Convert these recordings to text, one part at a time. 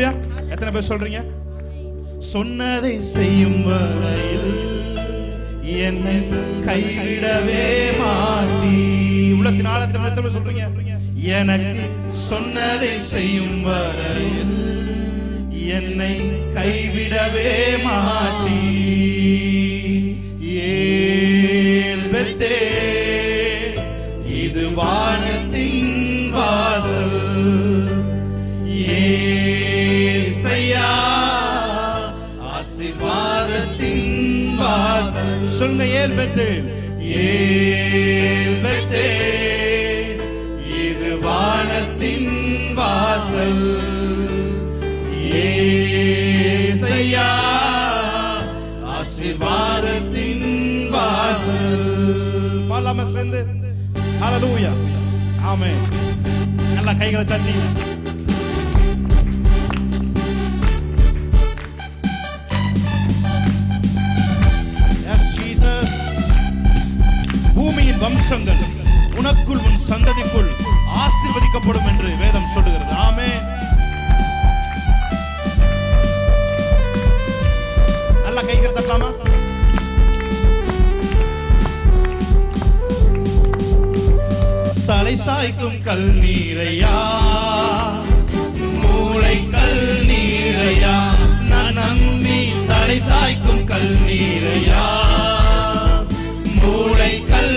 ஹல்லேலூயா. எத்தனை பேர் சொல்றீங்க? சொன்னதை செய்யும் வரையில் என்னை கைவிடவே மாட்டீ. உள்ளத்தின் ஆழத்தில் எத்தனை பேர் சொல்றீங்க? எனக்கு சொன்னதை செய்யும் வரையில் என்னை கைவிடவே மாட்டீ. ஏல் பெத்தேல் இது வானத்தின் வாசல். ஏசையா ஆசீர்வாதத்தின் வாசல். சொல்லுங்க, ஏல் பெத்தேல். ஏல் பெத்தேல் இது வானத்தின் வாசல். ஏசையா ஆசீர்வாதத்தின் வாசல். பாடலாமா சேர்ந்து? ஹல்லேலூயா, ஆமென். நல்லா கைகளை தட்டி பூமியின் வம்சங்கள் உனக்குள் உன் சந்ததிக்குள் ஆசீர்வதிக்கப்படும் என்று வேதம் சொல்லுகிறது. ஆமென். நல்லா கைகள் தட்டலாமா? தலை சாய்க்கும் கல் நீரையா, மூளை கல் நீரையா, நான் நம்பி தலை சாய்க்கும் கல் நீரையா, மூளை கல்.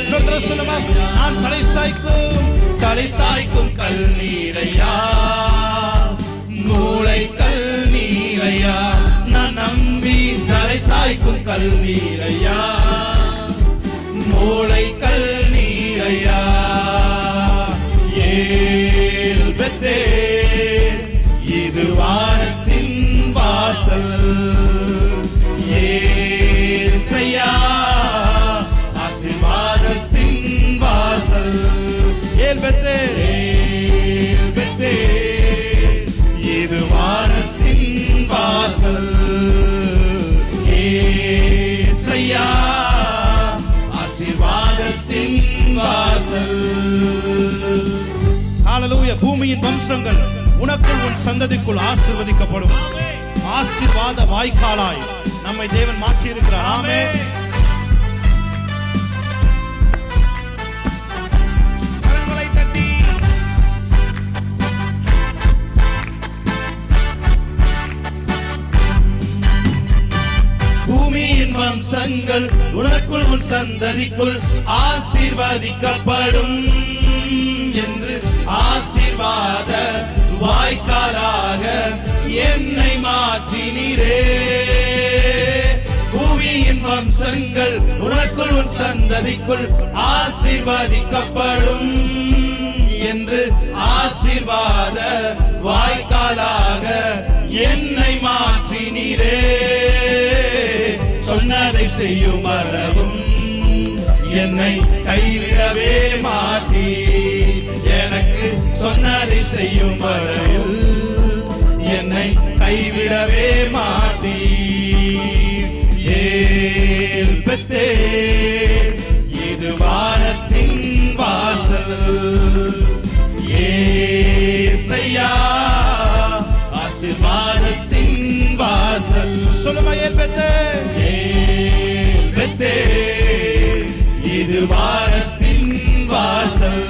சொல்லுமா, நான் தலை சாய்க்கும் கல் நீரையா, மூளை கல் நீரையா, நான் நம்பி தலை சாய்க்கும் கல் நீரையா, மூளை கல் நீரையா. ஏல் பெத்தேல் இது வானத்தின் வாசல். ஏசையா ஆசீர்வாதத்தின் வாசல். ஏல் பெத்தேல், ஏல் பெத்தேல் இது வானத்தின் வாசல். ஏசையா ஆசீர்வாதத்தின் வாசல். ஹல்லேலூயா. பூமியின் வம்சங்கள் உனக்குள் உன் சந்ததிக்குள் ஆசீர்வதிக்கப்படும். ஆசீர்வாத வாய்க்காலாய் நம்மை தேவன் மாற்றி இருக்கிறார். ஆமென். கரங்களை தட்டி பூமியின் வம்சங்கள் உனக்குள் உன் சந்ததிக்குள் ஆசீர்வதிக்கப்படும் என்று ஆசீர்வாத வாய்க்காலாக என்னை மாற்றினீரே. பூமியின் வம்சங்கள் உனக்குள் உன் சந்ததிக்குள் ஆசீர்வதிக்கப்படும் என்று ஆசீர்வாத வாய்க்காலாக என்னை மாற்றினீரே. சொன்னதை செய்யும் அளவும் என்னை கைவிடவே மாட்டீ. எனக்கு சொன்னதை செய்யும் வரையில் என்னை கைவிடவே மாட்டீ. ஏல் பெத்தேல் இது வானத்தின் வாசல். ஏசையா ஆசீர்வாதத்தின் வாசல். சொல்லுமா, ஏல் பெத்தேல். ஏல் பெத்தேல் இது வானத்தின் வாசல்.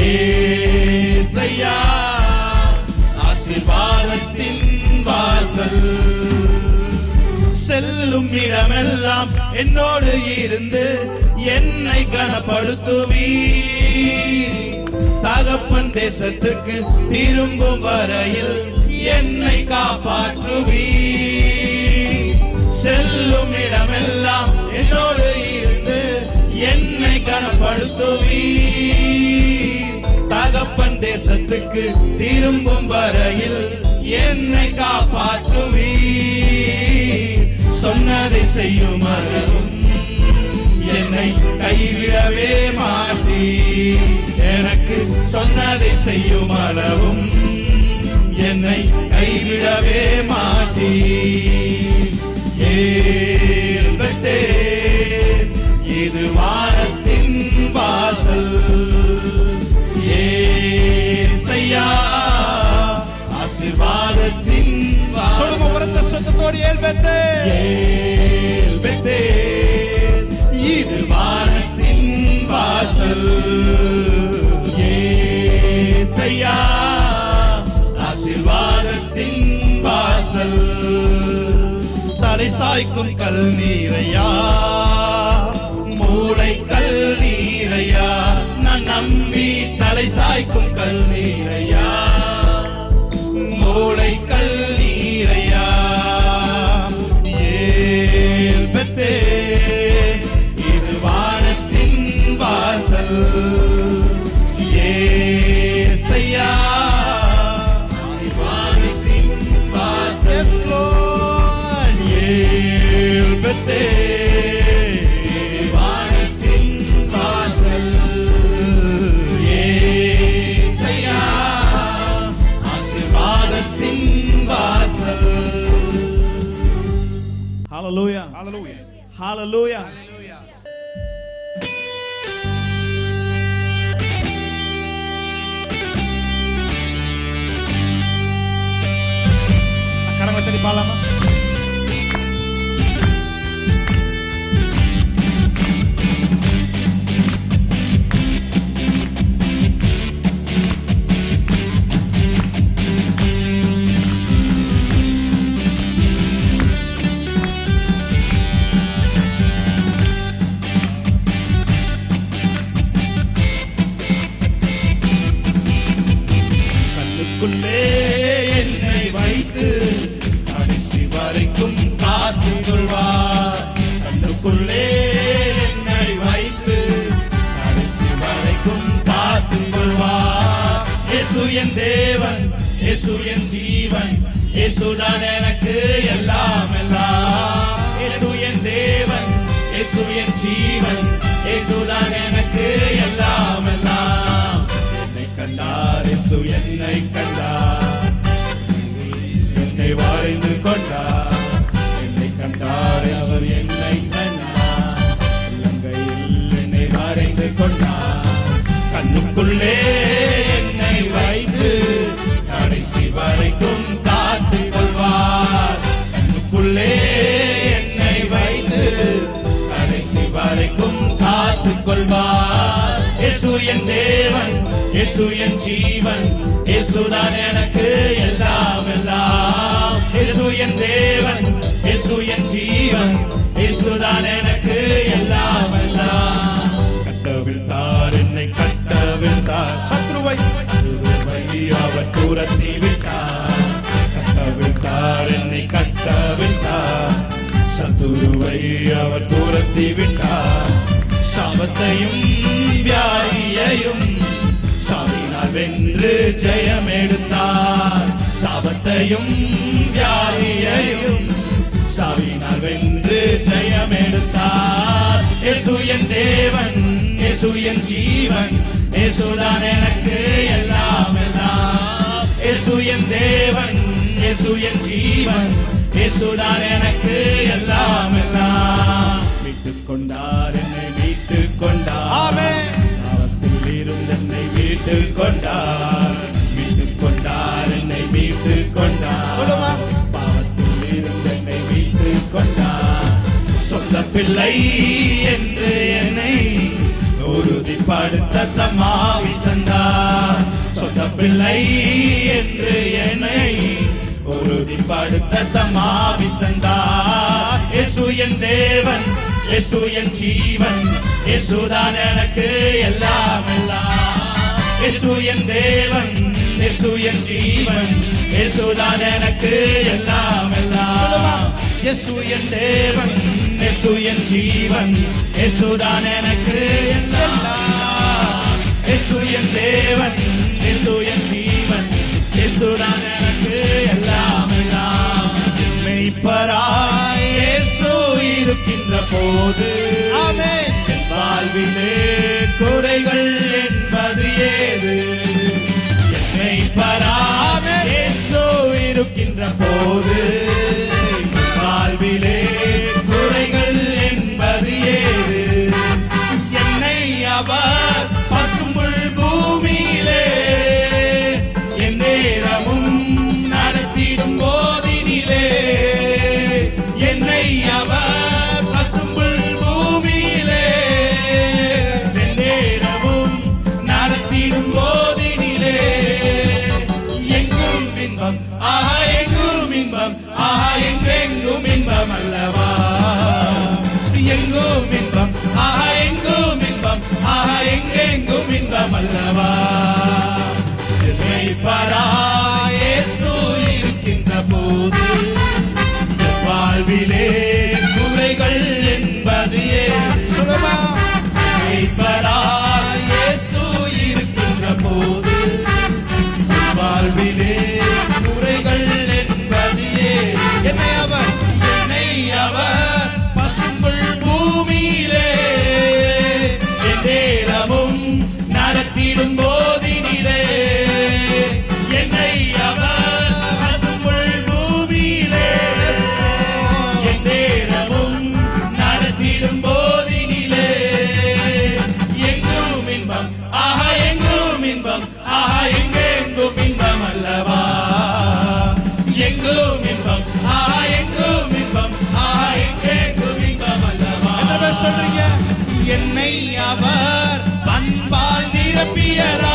ஏசையா ஆசீர்வாதத்தின் வாசல். செல்லும் இடமெல்லாம் என்னோடு இருந்து என்னை கனப்படுத்துவீ. தகப்பன் தேசத்துக்கு திரும்பும் வரையில் என்னை காப்பாற்றுவீ. செல்லும் இடமெல்லாம் என்னோடு இருந்து என்னை கனப்படுத்துவீ. தகப்பன் தேசத்துக்கு திரும்பும் வரையில் என்னை காப்பாற்றுவீ. சொன்னதை செய்யும் அளவும் என்னை கைவிடவே மாட்டீ. எனக்கு சொன்னதை செய்யும் அளவும் என்னை கைவிடவே மாட்டீ. ஏல் பெத்தேல் இது வானத்தின் வாசல். ஏசையா ஆசீர்வாதத்தின் சொல்லுங்க உரத்த சத்தத்தோடு ஏல்பெத்தேல் இது வானத்தின் வாசல் ஏசையா ஆசீர்வாதத்தின் வாசல் தலை சாய்க்கும் கல் நீரையா மூளை கல் நீரையா நான் நம்பி தலை சாய்க்கும் கல் நீரையா மூளை கல் நீரையா ஏல்பெத்தேல் இது வானத்தின் வாசல் ஏசையா ஆசீர்வாதத்தின் வாசல் ஏல்பெத்தேல் இது வானத்தின் வாசல் ஏசையா ஆசீர்வாதத்தின் வாசல். Hallelujah. Hallelujah. Hallelujah. கரங்களை தட்டி பாடலாமா? கண்ணுக்குள்ளே என்னை வைத்து கடைசி வரைக்கும் காத்துக் கொள்வார். கண்ணுக்குள்ளே என்னை வைத்து கடைசி வரைக்கும் காத்துக் கொள்வார். இயேசு என் தேவன், இயேசு என் ஜீவன், இயேசுதான் எனக்கு எல்லாம் எல்லாம். இயேசு என் தேவன், இயேசு என் ஜீவன், இயேசுதான் எனக்கு எல்லாம் எல்லாம். என்னை கண்டார் இயேசு, என்னை கண்டார், என்னை வரைந்து கொண்டார். என்னை கண்டார் அவர், என்னை கண்டார், இலங்கையில் என்னை வரைந்து கொண்டார். கண்ணுக்குள்ளே என்னை வைத்து கடைசி வரைக்கும் காத்துக் கொள்வார். கண்ணுக்குள்ளே என்னை வைத்து கடைசி வரைக்கும் காத்துக் கொள்வார். இயேசு என் தேவன், இயேசு என் ஜீவன், இயேசுதான் எனக்கு எல்லாம் எல்லாம். இயேசு என் தேவன், இயேசு என் ஜீவன், இயேசுதான் எனக்கு எல்லாம் எல்லாம். கட்டவிழ்த்தார் என்னை, கட்டவிழ்த்தார் சத்ருவை, சத்ருவை அவர் துரத்தி விட்டார். கட்டவிழ்த்தார் என்னை, கட்டவிழ்த்தார் சத்ருவை அவர் துரத்தி விட்டார். சாபத்தையும் வியாதியையும் சாவினால் வென்று ஜெயம் எடுத்தார். சாபத்தையும் வியாதியையும் சாவினால் வென்று ஜெயம் எடுத்தார். இயேசு என் தேவன், இயேசு என் ஜீவன், இயேசுதான் எனக்கு எல்லாம் எல்லாம். இயேசு என் தேவன், இயேசு என் ஜீவன், இயேசுதான் எனக்கு எல்லாம் எல்லாம். மீட்டுக் கொண்டார் என்னை, மீட்டுக் கொண்டார். ஆமென். சாபத்தில் இருந்து என்னை மீட்டுக் கொண்டார். மீட்டுக் கொண்டார் என்னை, மீட்டுக் கொண்டார். சொல்லுமா. பாவத்தில் இருந்து என்னை மீட்டுக் கொண்டார். சொந்த பிள்ளை என்று என்னை உறுதிப்படுத்த தம்மாவி தந்தார். சொந்த பிள்ளை என்று என்னை உறுதிப்படுத்த தம்மாவி தந்தார். இயேசு என் தேவன், இயேசு என் ஜீவன், இயேசுதான் எனக்கு எல்லாம் எல்லாம். இயேசு என் தேவன், இயேசு என் ஜீவன், இயேசுதான் எனக்கு எல்லாம் எல்லாம். இயேசு என் தேவன், இயேசு என் ஜீவன், இயேசுதான் எனக்கு எல்லாம். இயேசு என் தேவன், இயேசு என் ஜீவன், இயேசுதான் எனக்கு எல்லாம் எல்லாம். மெய்ப்பராய் இயேசு இருக்கின்ற போது ஆமென், என் வாழ்விலே குறைகள் என்பது ஏது? மெய்ப்பராய் இயேசு இருக்கின்ற போது வாழ்விலே குறைகள் என்பது ஏது? என்னை அவர் பசும்புல் பூமியிலே என் நேரமும் அல்லவா என்னை பராயேசு இருக்கின்ற போது என் வாழ்விலே குறைகள் என்பது சுலபா என்னை பராயேசு இருக்கின்ற போது என் வாழ்விலே குறைகள் என்பது என்னை அவர் பசும்புல் பூமியிலே நேரமும் நடத்திடும் போதினிலே என்னை அவர் பசும்புல் பூமியிலே நேரமும் நடத்திடும் போதினிலே எங்கும் இன்பம் ஆஹா எங்கும் இன்பம் ஆஹா எங்கெங்கும் இன்பம் அல்லவா எங்கும் இன்பம் ஆஹா எங்கும் இன்பம் ஆஹா எங்கெங்கும் இன்பம் அல்லவா என்ன சொல்றீங்க என்னை அவர் பண்பால் நிரப்பியதார்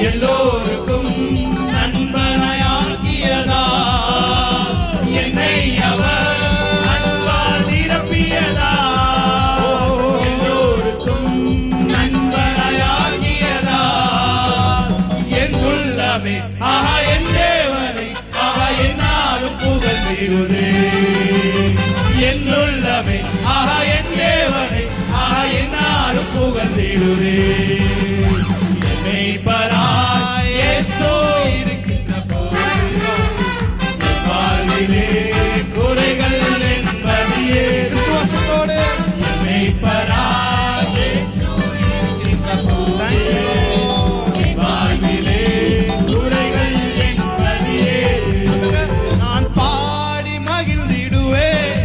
எல்லோருக்கும் நண்பனாயாக்கியதார் என்னை அவர் பண்பால் நிரப்பியதார் எல்லோருக்கும் நண்பனாயாக்கியதார் என் உள்ளமே ஆஹா என் தேவனை ஆஹா என்னாலும் புகழ்ந்திடுதே என் உள்ளமே ஆஹா என் தேவனை ஆஹா என்னாலும் புகழ்ந்திடுதே என்னை பராயேசு இருக்கின்ற போது என் வாழ்விலே குறைகள் என்பது விசுவாசத்தோடு என்னை பராயேசு இருக்கின்ற போது என் வாழ்விலே குறைகள் என்பது நான் பாடி மகிழ்ந்திடுவேன்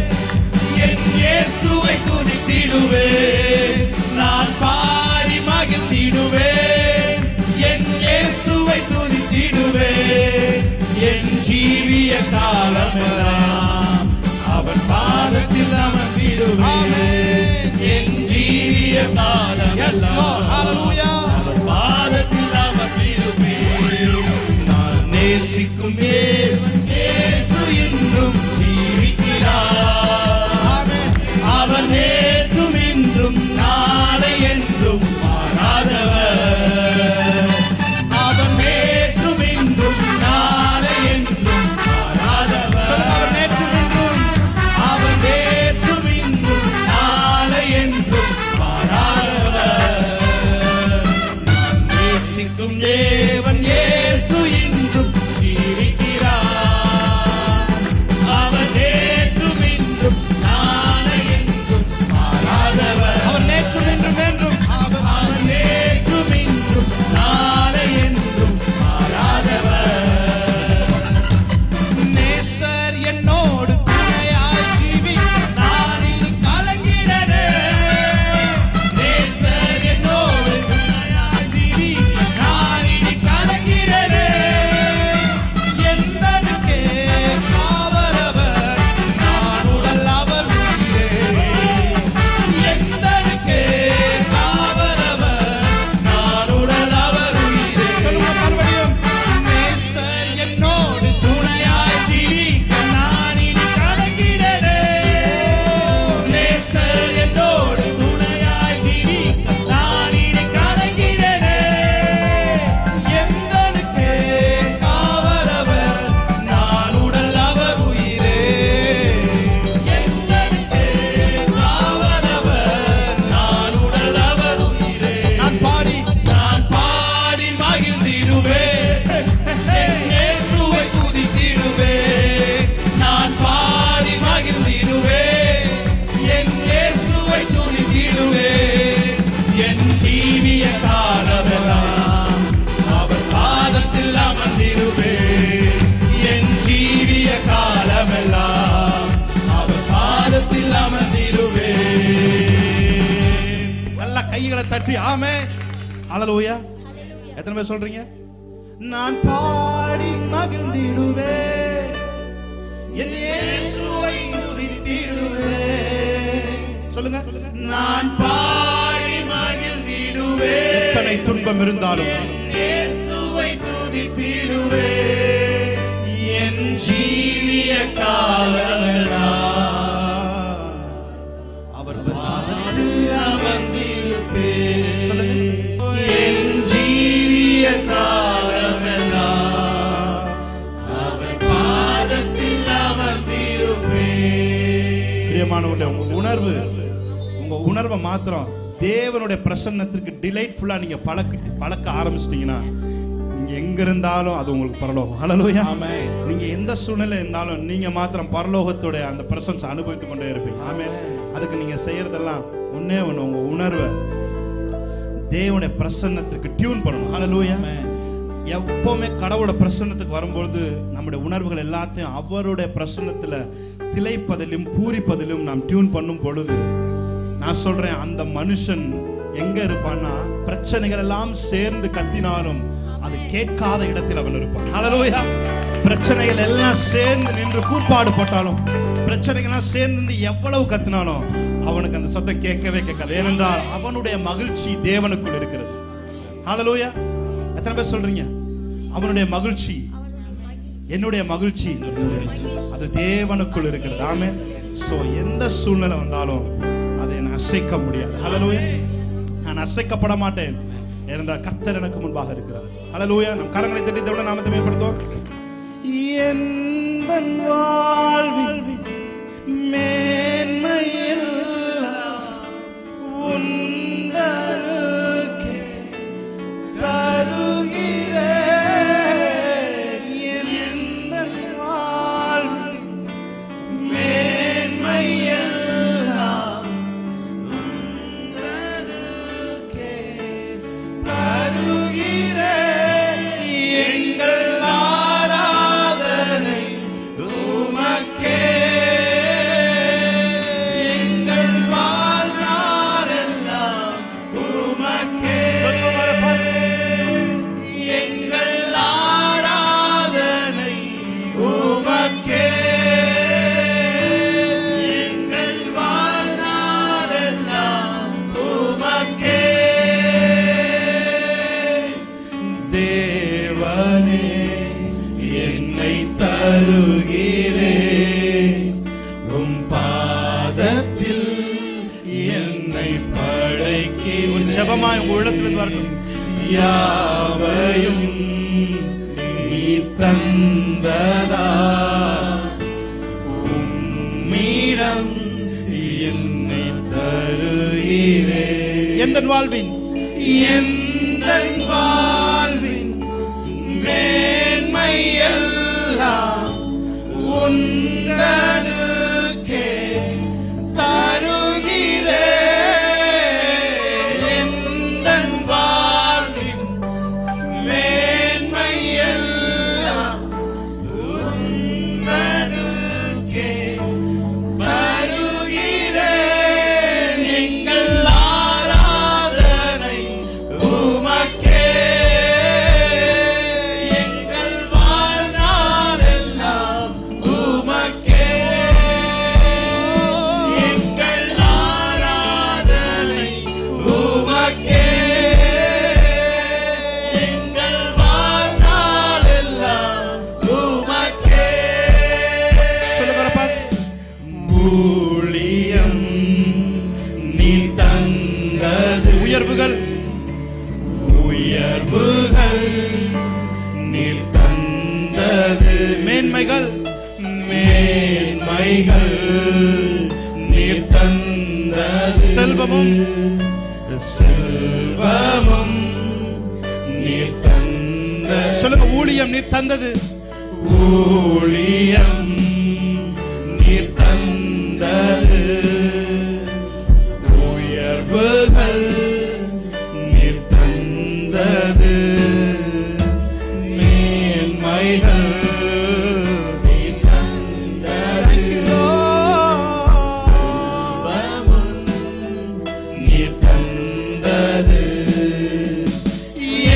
என் இயேசுவை துதித்திடுவேன் நான் பாடி மகிழ்ந்திடுவேன் என் இயேசுவை துதித்திடுவேன் என் ஜீவிய காலமெல்லாம் அவன் பாதத்தில் அமர்ந்திடுவேன் என் ஜீவிய காலமெல்லாம் அவன் பாதத்தில் அமர்ந்திடுவேன் நான் நேசிக்கும் இயேசு என்றும் ஜீவிக்கிறார் அவர் நேற்றும் இன்றும் நாளை என்றும் மாறாதவர் அவர் நேற்றும் இன்றும் நாளை என்றும் மாறாதவர் அவர் நேற்றும் இன்றும் நாளை என்றும் மாறாதவர் நான் நேசிக்கும் தேவன் இயேசு இன்றும் ஜீவிக்கிறார் அவர் நேற்றும் இன்றும் நாளை என்றும் மாறாதவர் அவர் நேற்றும் இன்றும் என்றும் அவர் நேற்றும் இன்றும் நாளை என்றும் மாறாதவர் நேசர் என்னோடு துணையாய் ஜீவிக்க நான் இனி கலங்கிடனே நேசர் என்னோடு துணையாய் ஜீவிக்க நான் இனி கலங்கிடனே எந்தனுக்கே காவலவர் நான் உடல் அவர் உயிரே எந்தனுக்கே காவலவர் நான் உடல் அவர் உயிரே சொல்லுங்க மறுபடியும் நேசர் என்னோடு துணையாய் ஜீவிக்க நான் இனி கலங்கிடனே நேசர் என்னோடு துணையாய் ஜீவிக்க நான் இனி கலங்கிடனே எந்தனுக்கே காவலவர் நான் உடல் அவர் உயிரே எந்தனுக்கே காவலவர் நான் உடல் அவர் உயிரே நான் பாடி மகிழ்ந்திடுவேன் என் இயேசுவை துதித்திடுவேன் நான் பாடி மகிழ்ந்திடுவேன் என் இயேசுவை துதித்திடுவேன் என் ஜீவிய காலமெல்லாம் அவர் பாதத்தில் அமர்ந்திடுவேன் என் ஜீவிய காலமெல்லாம் அவர் பாதத்தில் அமர்ந்திடுவேன் நல்ல கைகளை தட்டி ஆமே அல்லேலூயா எத்தனை பேர் சொல்றீங்க நான் பாடி மகிழ்ந்திடுவேன் என் இயேசுவை துதித்திடுவேன் சொல்லுங்க நான் பாடி மகிழ்ந்திடுவேன் எத்தனை துன்பம் இருந்தாலும் இயேசுவை துதித்திடுவேன் என் ஜீவிய காலமெல்லாம் அவர் பாதத்தில் அமர்ந்திருப்பேன் சொல்லுங்க பிரியமானவர்களே, உங்க உணர்வை மாத்திரம் தேவனுடைய பிரசன்னத்திற்கு டிலைட்ஃபுல்லா நீங்க பழக்க ஆரம்பிச்சிட்டீங்கன்னா நீங்க எங்க இருந்தாலும் அது உங்களுக்கு பரலோகம். ஹல்லேலூயா. ஆமென். நீங்க எந்த சூழ்நிலை இருந்தாலும் நீங்க மாத்திரம் பரலோகத்தோட அந்த பிரசன்ஸ் அனுபவித்துக் கொண்டே இருப்பீங்க. ஆமென். அதுக்கு நீங்க செய்யறதெல்லாம் ஒண்ணே ஒண்ணு, உங்க உணர்வை தேவனுடைய பிரசன்னத்திற்கு டியூன் பண்ணணும். ஹல்லேலூயா. எப்பவுமே கடவுளோட பிரசன்னத்துக்கு வரும்போது நம்முடைய உணர்வுகள் எல்லாத்தையும் அவருடைய பிரசன்னத்துல திளைப்பதிலும் பூரிப்பதிலும் நாம் டியூன் பண்ணும் பொழுது, நான் சொல்றேன், அந்த மனுஷன் எங்க இருப்பான்னா பிரச்சனைகள் எல்லாம் சேர்ந்து கத்தினாலும் அது கேட்காத இடத்தில் அவன் இருப்பான். ஹல்லேலூயா. பிரச்சனைகள் எல்லாம் சேர்ந்து நின்று கூப்பாடு போட்டாலும், பிரச்சனைகள் எல்லாம் சேர்ந்து எவ்வளவு கத்தினாலும் அவனுக்கு அந்த சத்தம் கேட்கவே கேட்காது. ஏனென்றால் அவனுடைய மகிழ்ச்சி தேவனுக்குள் இருக்கிறது. ஹல்லேலூயா. எத்தனை பேர் சொல்றீங்க அவனுடைய மகிழ்ச்சி, என்னுடைய மகிழ்ச்சி அது தேவனுக்குள் இருக்கிறது? ஆமென். சோ எந்த சூழ்நிலை வந்தாலும் அதை நான் அசைக்க முடியாது. ஹல்லேலூயா. நான் அசைக்கப்பட மாட்டேன், ஏனென்றால் கர்த்தர் எனக்கு முன்பாக இருக்கிறார். ஹல்லேலூயா. நம் கரங்களை தட்டி தேவனுடைய நாமத்தை மேம்படுத்துவோம். என் வாழ்வில் மேன்மையில் உந்தருகே தருகிறேன். என் வாழ்வில் மேன்மையில் உந்தருகே தருகிறேன். எங்கள் ஆராதனை உமக்கே, எங்கள் வாழ்நாளெல்லாம் உமக்கே. எங்கள் ஆராதனை உமக்கே, எங்கள் வாழ்நாளெல்லாம் உமக்கே. தேவனே என்னை தருகிறேன், உம் பாதத்தில் என்னை படைக்கி. ஒரு ஜெபமாய் உங்க உள்ளத்திலிருந்து வரணும். யாவையும் நீ தந்ததா, உம்மிடம் என்னை தருகிறேன். எந்தன் வாழ்வின் மேன்மையெல்லாம் உந்தனுக்கே தருகிறேன். எந்தன் வாழ்வின் மேன்மையெல்லாம் உந்தனுக்கே தருகிறேன். எங்கள் ஆராதனை உமக்கே, எங்கள் வாழ்நாளெல்லாம் உமக்கே. எங்கள் ஆராதனை உமக்கே, எங்கள் வாழ்நாளெல்லாம் உமக்கே. ஊழியம் நீ தந்தது, உயர்வுகள் நீர் தந்தது, மேன்மைகள் நீர் தந்த, செல்வமும் நீர் தந்த. சொல்லுங்க, ஊழியம் நீர் தந்தது, ஊழியம் நீர் தந்தது, உயர்வுகள் நீர் தந்தது, மேன்மைகள் நீர் தந்தது, செல்வமும் நீர் தந்தது.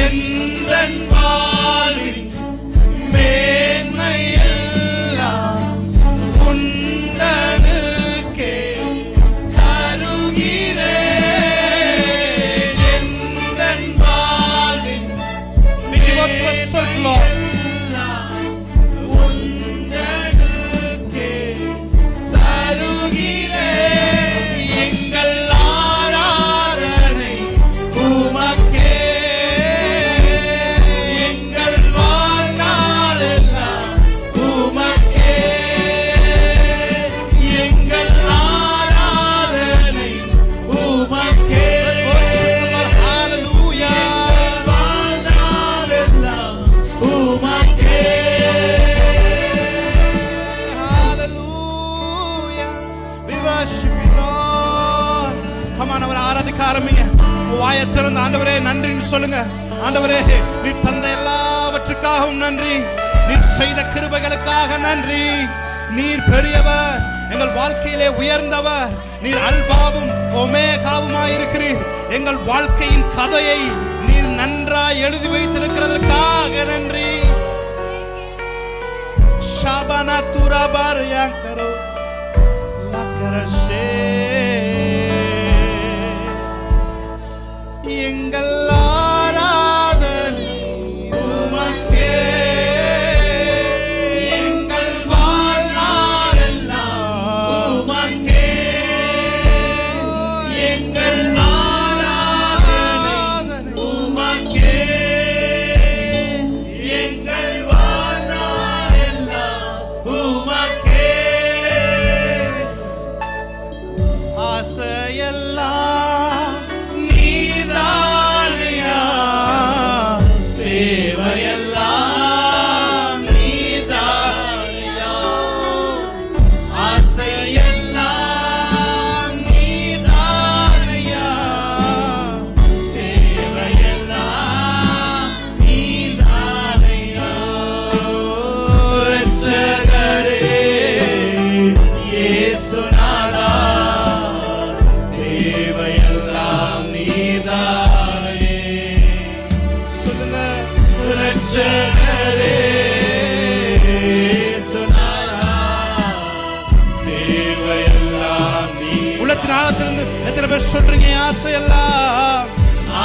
எந்தன் வாழ்வின் மேன்மையெல்லாம் வாயை திறந்து ஆண்டவரே நன்றின்னு சொல்லுங்க. ஆண்டவரே, நீர் தந்த எல்லாவற்றுக்காகவும் நன்றி. நீர் செய்த கிருபைகளுக்காக நன்றி. நீர் பெரியவர், எங்கள் வாழ்க்கையிலே உயர்ந்தவர். நீர் அல்பாவும் ஒமேகாவுமாய் இருக்கிறீர். எங்கள் வாழ்க்கையின் கதையை நீர் நன்றாய் எழுதி வைத்திருக்கிறதற்காக நன்றி. ஷாபானா துராபார் யாங்கரோ லக்கரஷே. எங்கள் ஆராதனை உமக்கே, எங்கள் வாழ்நாளெல்லாம் உமக்கே. எங்கள் ஆராதனை உமக்கே, எங்கள் வாழ்நாளெல்லாம் உமக்கே. ஆசையெல்லாம் நீதானையா, தேவையெல்லாம் நீதானையா. ஆசையெல்லாம் நீதானையா, தேவையெல்லாம் நீதானையா. இரட்சகரே இயேசுநாதா, தேவையெல்லாம் நீதானே. சொல்லுங்க, இரட்சகரே இயேசுநாதா, தேவையெல்லாம் நீ. உள்ளத்தின் ஆழத்திலிருந்து எத்தனை பேர் சொல்றீங்க? ஆசையெல்லாம்,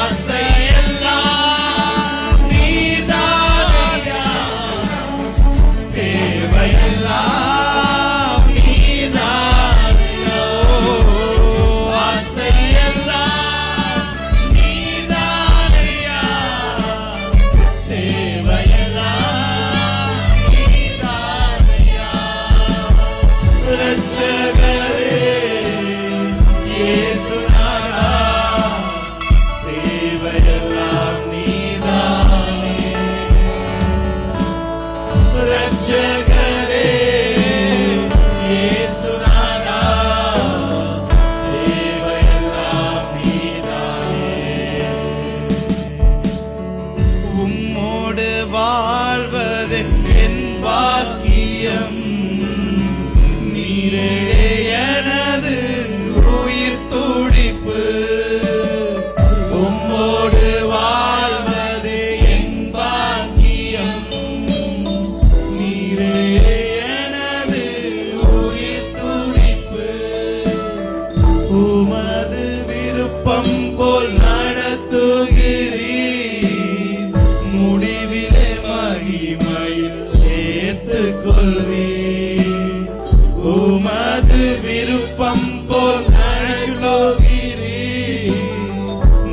ஆசையெல்லாம் நீதானையா, தேவையெல்லாம் நீதானையா. ஆசையெல்லாம் நீதானையா, தேவையெல்லாம் நீதானையா. இரட்சகரே இயேசுநாதா, தேவையெல்லாம் நீதானே. இரட்சகரே இயேசுநாதா, தேவையெல்லாம் நீதானே. உம்மோடு வாழ்வது என் பாக்கியம். நீரே எனது உயிர் துடிப்பு. உம்மோடு வாழ்வது என் பாக்கியம். நீரே எனது உயிர் துடிப்பு. உமது விருப்பம் போல் நடத்துகிறீர். முடிவிலே மகிமையில் சேர்த்துக் கொள்வீர். உமது விருப்பம் போல் நடத்துகிறீர்.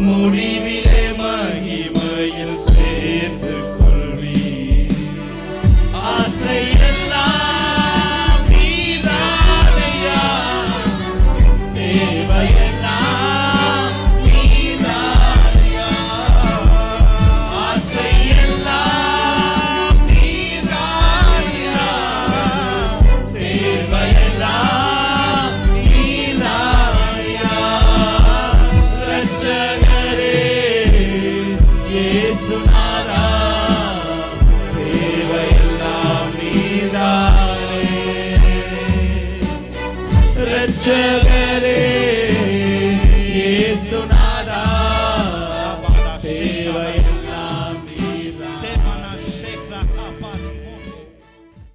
முடிவிலே மகிமையில் சேர்த்துக் கொள்வீர். ஆசையெல்லாம் நீதானையா, தேவையெல்லாம் நீதானையா. ஆசையெல்லாம் நீதானையா, தேவையெல்லாம் நீதானையா. இரட்சகரே இயேசுநாதா, தேவையெல்லாம் நீதானே. இரட்சகரே இயேசுநாதா, தேவையெல்லாம் நீதானே.